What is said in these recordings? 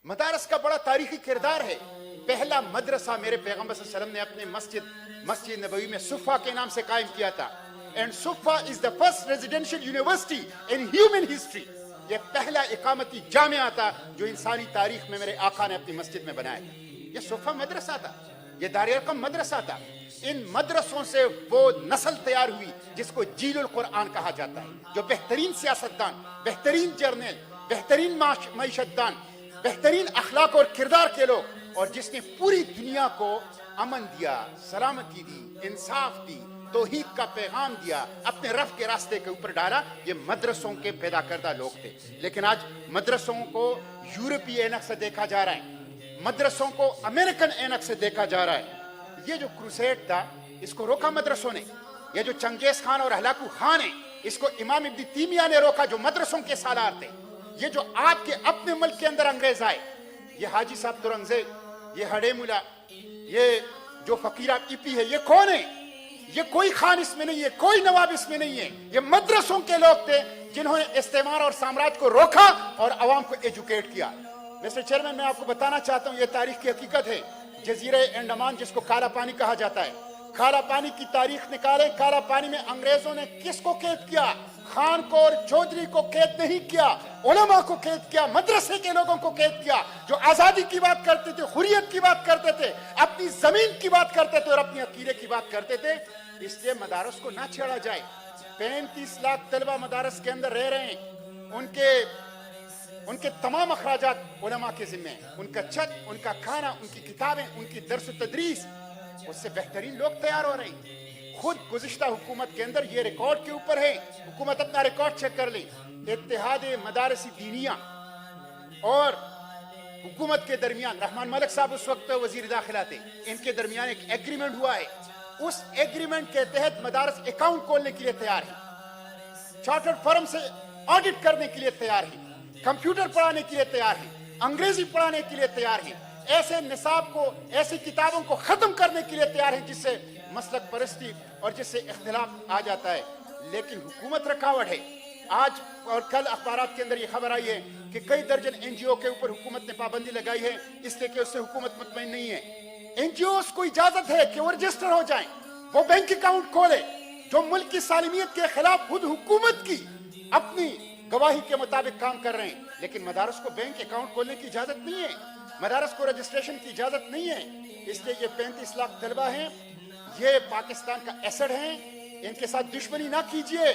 मदारस का बड़ा तारीखी किरदार है। पहला मदरसा मेरे पैगंबर सल्लल्लाहु अलैहि वसल्लम ने अपने मस्जिद नबवी में सुफ़ा के नाम से कायम किया था। And Suffa is the first residential university in human history. ये पहला इकामती जामिया था जो इंसानी तारीख में मेरे आका ने अपनी मस्जिद में बनाया था। ये सुफ़ा मदरसा था, ये दार-ए-अरक़म मदरसा था। इन मदरसों से वो नस्ल तैयार हुई जिसको जीलुल कुरान कहा जाता है, जो बेहतरीन सियासतदान, बेहतरीन जर्नल, बेहतरीन मईशतदान, बेहतरीन अखलाक और किरदार के लोग, और जिसने पूरी दुनिया को अमन दिया, सलामती दी, इंसाफ दी, तौहीद का पैगाम दिया, अपने रफ के रास्ते के ऊपर डाला। ये मदरसों के पैदा करदा लोग थे। लेकिन आज मदरसों को यूरोपीय ऐनक से देखा जा रहा है, मदरसों को अमेरिकन ऐनक से देखा जा रहा है। ये जो क्रूसेड था इसको रोका मदरसों ने। ये जो चंगेज खान और हलाकू खान है इसको इमाम इब्न तैमिया ने रोका, जो मदरसों के सालार थे। ये जो आपके अपने मुल्क के अंदर अंग्रेज आए, ये हाजी साहब तुरंगजे, ये हडे मुला, ये जो फकीर ईपी है, ये कौन है? ये कोई खान इसमें नहीं है, कोई नवाब इसमें नहीं है। ये मदरसों के लोग थे जिन्होंने इस्तेमार और साम्राज्य को रोका और अवाम को एजुकेट किया। मिस्टर चेयरमैन, मैं आपको बताना चाहता हूँ, ये तारीख की हकीकत है। जजीरे अंडमान जिसको काला पानी कहा जाता है, काला पानी की तारीख निकाले। काला पानी में अंग्रेजों ने किसको कैद किया? खान को और चौधरी को कैद नहीं किया, उलमा को कैद किया, मदरसे के लोगों को कैद किया, जो आजादी की बात करते थे, हुर्रियत की बात करते थे, अपनी जमीन की बात करते थे और अपनी अकीदे की बात करते थे। इसलिए मदारस को ना छेड़ा जाए। 35 लाख तलबा मदारस के अंदर रह रहे हैं, उनके तमाम अखराजात उलमा के जिम्मे हैं। उनका छत, उनका खाना, उनकी किताबें, उनकी दर्स तदरीस, उससे बेहतरीन लोग तैयार हो रहे हैं। खुद गुज़िश्ता हुकूमत के अंदर ये रिकॉर्ड के ऊपर है, हुकूमत अपना रिकॉर्ड चेक कर ली। इत्तेहाद मदारसी दीनिया और हुकूमत के दरमियान, रहमान मलिक साहब उस वक्त वजीर दाखिला थे, इनके दरमियान एक एग्रीमेंट हुआ है। उस एग्रीमेंट के तहत मदारस अकाउंट खोलने के लिए तैयार है, चार्टर्ड फर्म से ऑडिट करने के लिए तैयार है, कंप्यूटर पढ़ाने के लिए तैयार है, अंग्रेजी पढ़ाने के लिए तैयार है, ऐसे निसाब को, ऐसी किताबों को खत्म करने के लिए तैयार है जिससे मसलक परस्ती और जिससे इख्तिलाफ आ जाता है। लेकिन हुकूमत रुकावट है। आज और कल अखबारात के अंदर ये खबर आई है कि कई दर्जन एनजीओ के ऊपर हुकूमत ने पाबंदी लगाई है, इसलिए कि उससे हुकूमत मुतमईन नहीं है। एनजीओ को इजाजत है कि वो रजिस्टर हो जाएं, वो बैंक अकाउंट खोले, जो मुल्क की सालिमियत के खिलाफ खुद हुकूमत की अपनी गवाही के मुताबिक काम कर रहे हैं। लेकिन मदारस को बैंक अकाउंट खोलने की इजाजत नहीं है, मदारस को रजिस्ट्रेशन की इजाजत नहीं है। इसलिए ये 35 लाख तलबा हैं, ये पाकिस्तान का एसेट हैं, इनके साथ दुश्मनी ना कीजिए,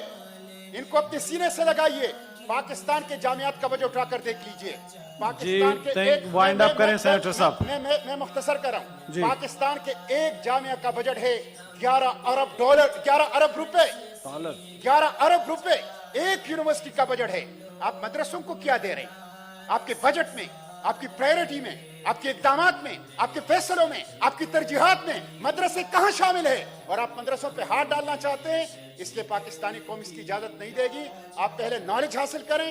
इनको अपने सीने से लगाइए। पाकिस्तान के जामियात का बजट उठाकर देख लीजिए। पाकिस्तान के वाइंड अप करें सेनेटर साहब। मैं मुख्तसर कर रहा हूँ। पाकिस्तान के एक जामिया का बजट है 11 अरब डॉलर, 11 अरब रुपए, 11 अरब रुपए एक यूनिवर्सिटी का बजट है। आप मदरसों को क्या दे रहे हैं? आपके बजट में, आपकी प्रायोरिटी में, आपके इक़दामात में, आपके फैसलों में, आपकी तरजीहात में मदरसे कहां शामिल है? और आप मदरसों पे हाथ डालना चाहते हैं। इसलिए पाकिस्तानी कौम इसकी इजाजत नहीं देगी। आप पहले नॉलेज हासिल करें,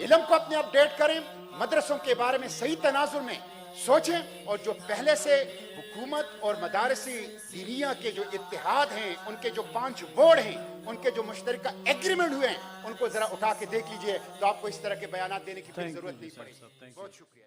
इल्म को अपने अपडेट करें, मदरसों के बारे में सही तनाजुर में सोचें, और जो पहले से हुकूमत और मदारसी दीनिया के जो इत्तेहाद हैं, उनके जो 5 बोर्ड हैं, उनके जो मुश्तरका एग्रीमेंट हुए हैं, उनको जरा उठा के देख लीजिए, तो आपको इस तरह के बयान देने की कोई जरूरत नहीं पड़ेगी। बहुत शुक्रिया।